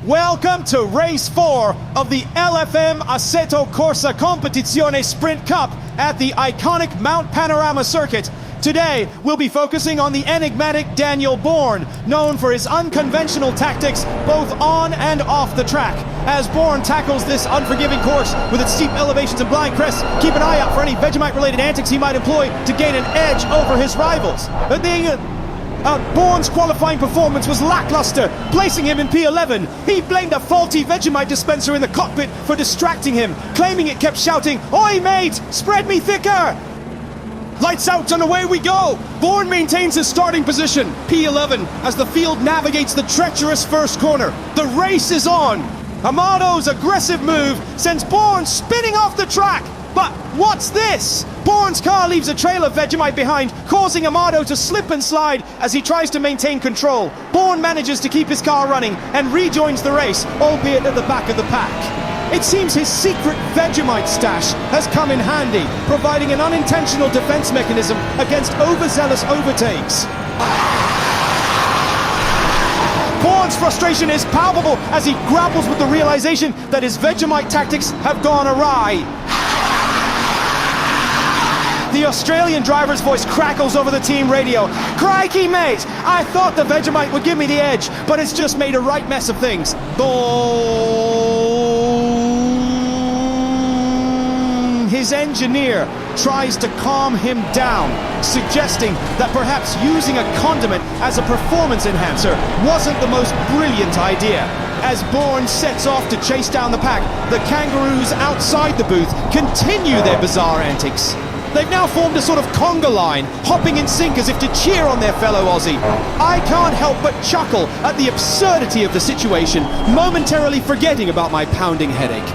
Welcome to race 4 of the LFM ACC Competizione Sprint Cup at the iconic Mount Panorama circuit. Today, we'll be focusing on the enigmatic Daniel Bourne, known for his unconventional tactics both on and off the track. As Bourne tackles this unforgiving course with its steep elevations and blind crests, keep an eye out for any Vegemite-related antics he might employ to gain an edge over his rivals. Bourne's qualifying performance was lackluster, placing him in P11. He blamed a faulty Vegemite dispenser in the cockpit for distracting him, claiming it kept shouting, "Oi mate, spread me thicker!" Lights out and away we go! Bourne maintains his starting position, P11, as the field navigates the treacherous first corner. The race is on! Amado's aggressive move sends Bourne spinning off the track. But what's this? Bourne's car leaves a trail of Vegemite behind, causing Amado to slip and slide as he tries to maintain control. Bourne manages to keep his car running and rejoins the race, albeit at the back of the pack. It seems his secret Vegemite stash has come in handy, providing an unintentional defense mechanism against overzealous overtakes. Bourne's frustration is palpable as he grapples with the realization that his Vegemite tactics have gone awry. The Australian driver's voice crackles over the team radio. "Crikey, mate! I thought the Vegemite would give me the edge, but it's just made a right mess of things." Boom! His engineer tries to calm him down, suggesting that perhaps using a condiment as a performance enhancer wasn't the most brilliant idea. As Bourne sets off to chase down the pack, the kangaroos outside the booth continue their bizarre antics. They've now formed a sort of conga line, hopping in sync as if to cheer on their fellow Aussie. I can't help but chuckle at the absurdity of the situation, momentarily forgetting about my pounding headache.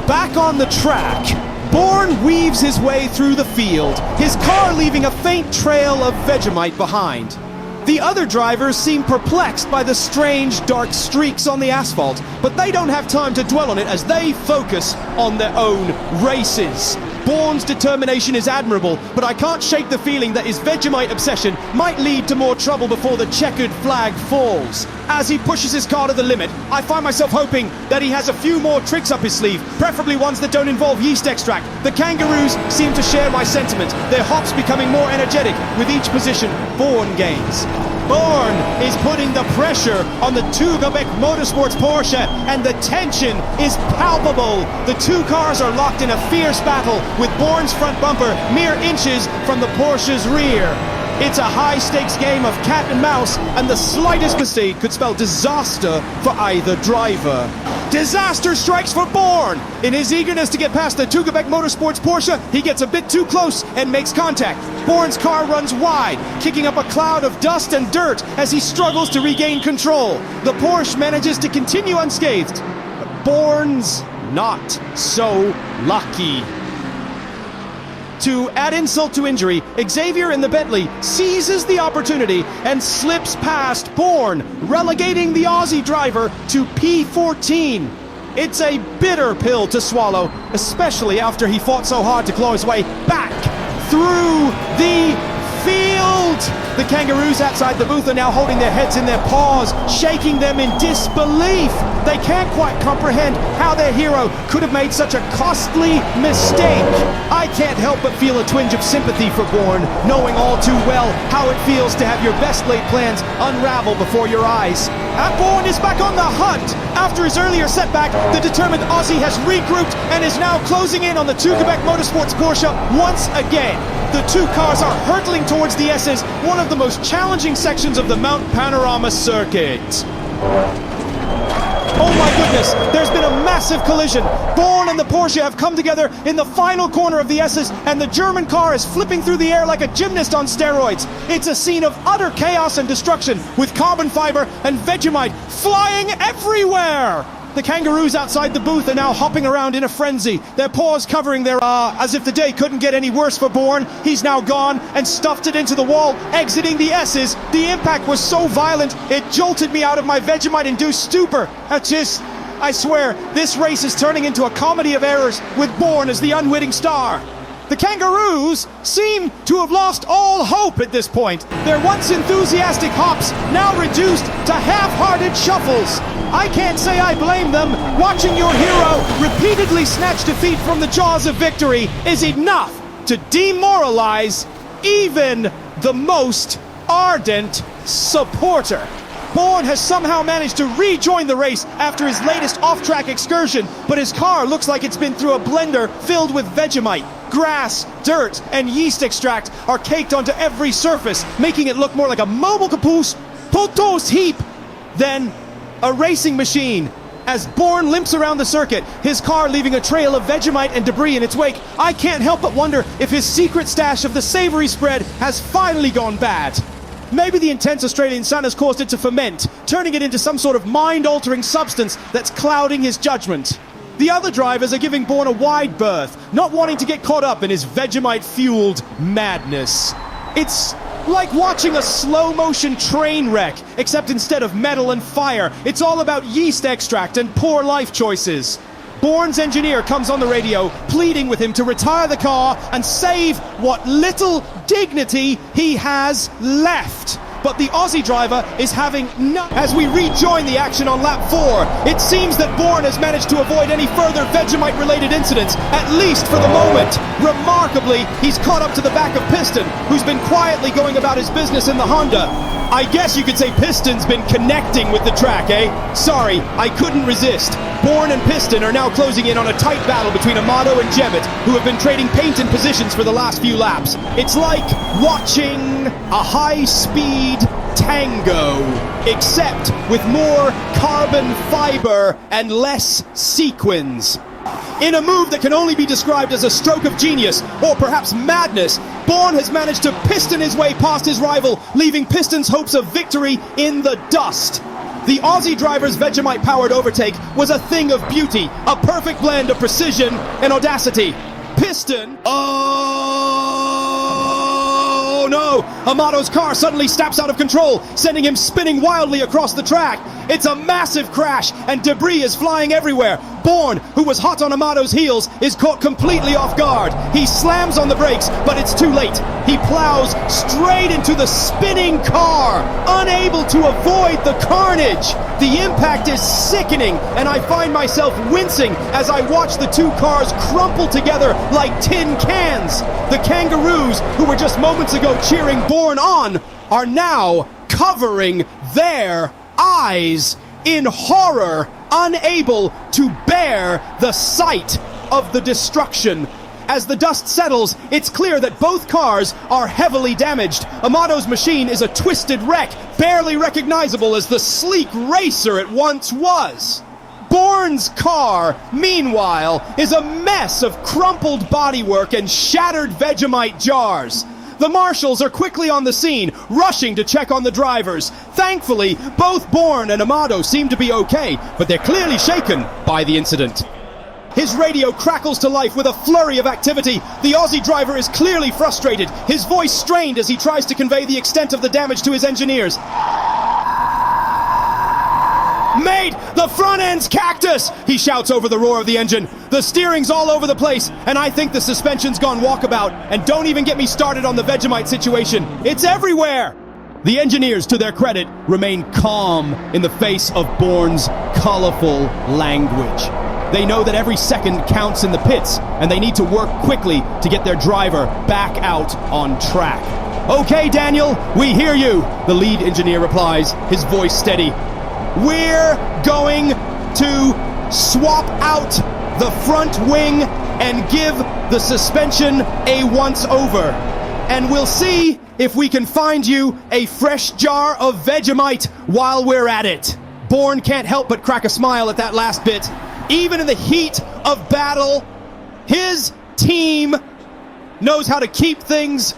Back on the track, Bourne weaves his way through the field, his car leaving a faint trail of Vegemite behind. The other drivers seem perplexed by the strange dark streaks on the asphalt, but they don't have time to dwell on it as they focus on their own races. Bourne's determination is admirable, but I can't shake the feeling that his Vegemite obsession might lead to more trouble before the checkered flag falls. As he pushes his car to the limit, I find myself hoping that he has a few more tricks up his sleeve, preferably ones that don't involve yeast extract. The kangaroos seem to share my sentiment, their hops becoming more energetic with each position Bourne gains. Bourne is putting the pressure on the Quebec Motorsports Porsche, and the tension is palpable. The two cars are locked in a fierce battle, with Bourne's front bumper mere inches from the Porsche's rear. It's a high-stakes game of cat and mouse, and the slightest mistake could spell disaster for either driver. Disaster strikes for Bourne! In his eagerness to get past the Quebec Motorsports Porsche, he gets a bit too close and makes contact. Bourne's car runs wide, kicking up a cloud of dust and dirt as he struggles to regain control. The Porsche manages to continue unscathed, but Bourne's not so lucky. To add insult to injury, Xavier in the Bentley seizes the opportunity and slips past Bourne, relegating the Aussie driver to P14. It's a bitter pill to swallow, especially after he fought so hard to claw his way back through the field. The kangaroos outside the booth are now holding their heads in their paws, shaking them in disbelief. They can't quite comprehend how their hero could have made such a costly mistake. I can't help but feel a twinge of sympathy for Bourne, knowing all too well how it feels to have your best laid plans unravel before your eyes. And Bourne is back on the hunt. After his earlier setback, the determined Aussie has regrouped and is now closing in on the Quebec Motorsports Porsche once again. The two cars are hurtling towards the S's, one of the most challenging sections of the Mount Panorama circuit. Oh my goodness, there's been a massive collision. Bourne and the Porsche have come together in the final corner of the S's, and the German car is flipping through the air like a gymnast on steroids. It's a scene of utter chaos and destruction, with carbon fiber and Vegemite flying everywhere. The kangaroos outside the booth are now hopping around in a frenzy, their paws covering their as if the day couldn't get any worse for Bourne. He's now gone and stuffed it into the wall, exiting the S's. The impact was so violent, it jolted me out of my Vegemite-induced stupor. I swear, this race is turning into a comedy of errors with Bourne as the unwitting star. The kangaroos seem to have lost all hope at this point. Their once enthusiastic hops now reduced to half-hearted shuffles. I can't say I blame them. Watching your hero repeatedly snatch defeat from the jaws of victory is enough to demoralize even the most ardent supporter. Bourne has somehow managed to rejoin the race after his latest off-track excursion, but his car looks like it's been through a blender filled with Vegemite. Grass, dirt, and yeast extract are caked onto every surface, making it look more like a mobile caboose potos heap than a racing machine. As Bourne limps around the circuit, his car leaving a trail of Vegemite and debris in its wake, I can't help but wonder if his secret stash of the savory spread has finally gone bad. Maybe the intense Australian sun has caused it to ferment, turning it into some sort of mind-altering substance that's clouding his judgment. The other drivers are giving Bourne a wide berth, not wanting to get caught up in his Vegemite-fueled madness. It's like watching a slow-motion train wreck, except instead of metal and fire, it's all about yeast extract and poor life choices. Bourne's engineer comes on the radio, pleading with him to retire the car and save what little dignity he has left. But the Aussie driver is having none. As we rejoin the action on lap 4, it seems that Bourne has managed to avoid any further Vegemite-related incidents, at least for the moment. Remarkably, he's caught up to the back of Piston, who's been quietly going about his business in the Honda. I guess you could say Piston's been connecting with the track, eh? Sorry, I couldn't resist. Bourne and Piston are now closing in on a tight battle between Amato and Jemet, who have been trading paint and positions for the last few laps. It's like watching a high-speed tango, except with more carbon fiber and less sequins. In a move that can only be described as a stroke of genius, or perhaps madness, Bourne has managed to piston his way past his rival, leaving Piston's hopes of victory in the dust. The Aussie driver's Vegemite-powered overtake was a thing of beauty, a perfect blend of precision and audacity. Piston... Oh no! Amato's car suddenly snaps out of control, sending him spinning wildly across the track. It's a massive crash, and debris is flying everywhere. Bourne, who was hot on Amato's heels, is caught completely off guard. He slams on the brakes, but it's too late. He plows straight into the spinning car, unable to avoid the carnage. The impact is sickening, and I find myself wincing as I watch the two cars crumple together like tin cans. The kangaroos, who were just moments ago cheering Bourne on, are now covering their eyes in horror, unable to bear the sight of the destruction. As the dust settles, it's clear that both cars are heavily damaged. Amato's machine is a twisted wreck, barely recognizable as the sleek racer it once was. Bourne's car, meanwhile, is a mess of crumpled bodywork and shattered Vegemite jars. The marshals are quickly on the scene, rushing to check on the drivers. Thankfully, both Bourne and Amato seem to be okay, but they're clearly shaken by the incident. His radio crackles to life with a flurry of activity. The Aussie driver is clearly frustrated, his voice strained as he tries to convey the extent of the damage to his engineers. Mate, the front end's cactus! He shouts over the roar of the engine. The steering's all over the place, and I think the suspension's gone walkabout. And don't even get me started on the Vegemite situation. It's everywhere! The engineers, to their credit, remain calm in the face of Bourne's colorful language. They know that every second counts in the pits, and they need to work quickly to get their driver back out on track. Okay, Daniel, we hear you, the lead engineer replies, his voice steady. We're going to swap out the front wing and give the suspension a once-over. And we'll see if we can find you a fresh jar of Vegemite while we're at it. Bourne can't help but crack a smile at that last bit. Even in the heat of battle, his team knows how to keep things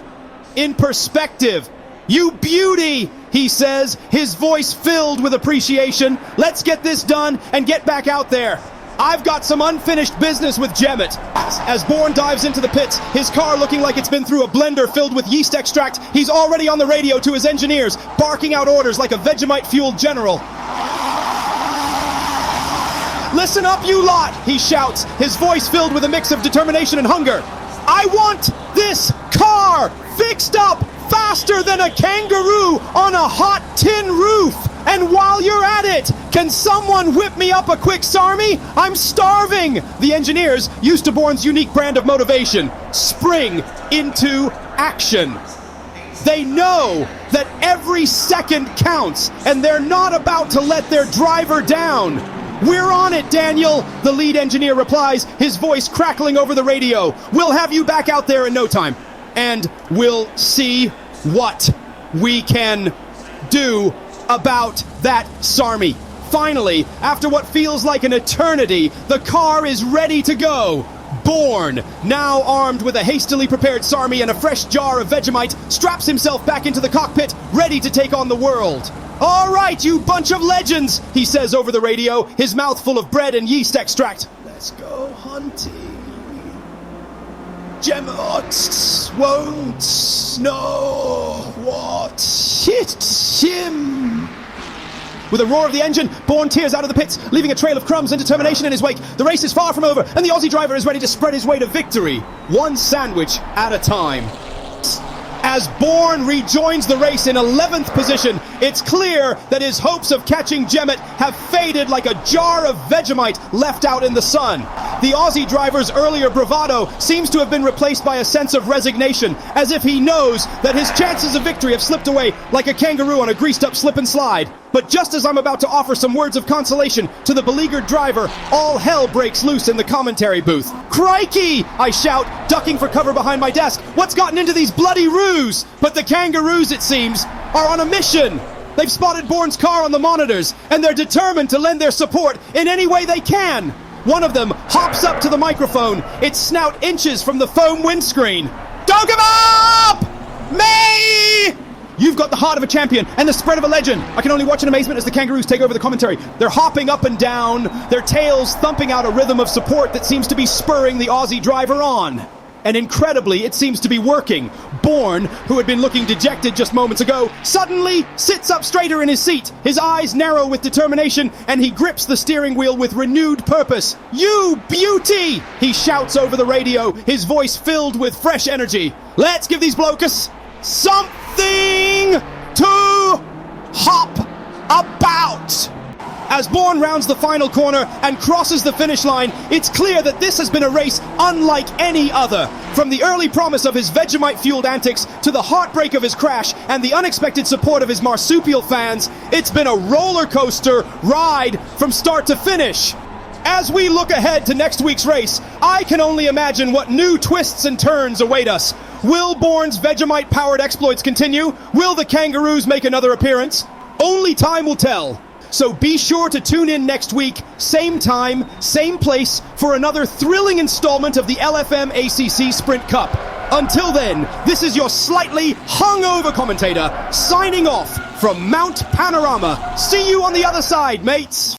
in perspective. You beauty, he says, his voice filled with appreciation. Let's get this done and get back out there. I've got some unfinished business with Jemet. As Bourne dives into the pits, his car looking like it's been through a blender filled with yeast extract, he's already on the radio to his engineers, barking out orders like a Vegemite-fueled general. Listen up, you lot, he shouts, his voice filled with a mix of determination and hunger. I want this car fixed up faster than a kangaroo on a hot tin roof. And while you're at it, can someone whip me up a quick Sarmy? I'm starving! The engineers, used to Bourne's unique brand of motivation, spring into action. They know that every second counts, and they're not about to let their driver down. We're on it, Daniel, the lead engineer replies, his voice crackling over the radio. We'll have you back out there in no time, and we'll see what we can do about that Sarmy. Finally, after what feels like an eternity, the car is ready to go. Bourne, now armed with a hastily prepared Sarmy and a fresh jar of Vegemite, straps himself back into the cockpit, ready to take on the world. All right, you bunch of legends, he says over the radio, his mouth full of bread and yeast extract. Let's go hunting. Gemots won't know what hit him. With a roar of the engine, Bourne tears out of the pits, leaving a trail of crumbs and determination in his wake. The race is far from over, and the Aussie driver is ready to spread his way to victory, one sandwich at a time. As Bourne rejoins the race in 11th position, it's clear that his hopes of catching Gemmet have faded like a jar of Vegemite left out in the sun. The Aussie driver's earlier bravado seems to have been replaced by a sense of resignation, as if he knows that his chances of victory have slipped away like a kangaroo on a greased-up slip and slide. But just as I'm about to offer some words of consolation to the beleaguered driver, all hell breaks loose in the commentary booth. Crikey! I shout, ducking for cover behind my desk. What's gotten into these bloody roos? But the kangaroos, it seems, are on a mission. They've spotted Bourne's car on the monitors, and they're determined to lend their support in any way they can. One of them hops up to the microphone, its snout inches from the foam windscreen. Don't give up! Me! You've got the heart of a champion and the spread of a legend. I can only watch in amazement as the kangaroos take over the commentary. They're hopping up and down, their tails thumping out a rhythm of support that seems to be spurring the Aussie driver on. And incredibly, it seems to be working. Bourne, who had been looking dejected just moments ago, suddenly sits up straighter in his seat. His eyes narrow with determination, and he grips the steering wheel with renewed purpose. You beauty! He shouts over the radio, his voice filled with fresh energy. Let's give these blokes something to hop about. As Bourne rounds the final corner and crosses the finish line, it's clear that this has been a race unlike any other. From the early promise of his Vegemite-fueled antics to the heartbreak of his crash and the unexpected support of his marsupial fans, it's been a roller coaster ride from start to finish. As we look ahead to next week's race, I can only imagine what new twists and turns await us. Will Bourne's Vegemite-powered exploits continue? Will the kangaroos make another appearance? Only time will tell. So be sure to tune in next week, same time, same place, for another thrilling installment of the LFM ACC Sprint Cup. Until then, this is your slightly hungover commentator, signing off from Mount Panorama. See you on the other side, mates!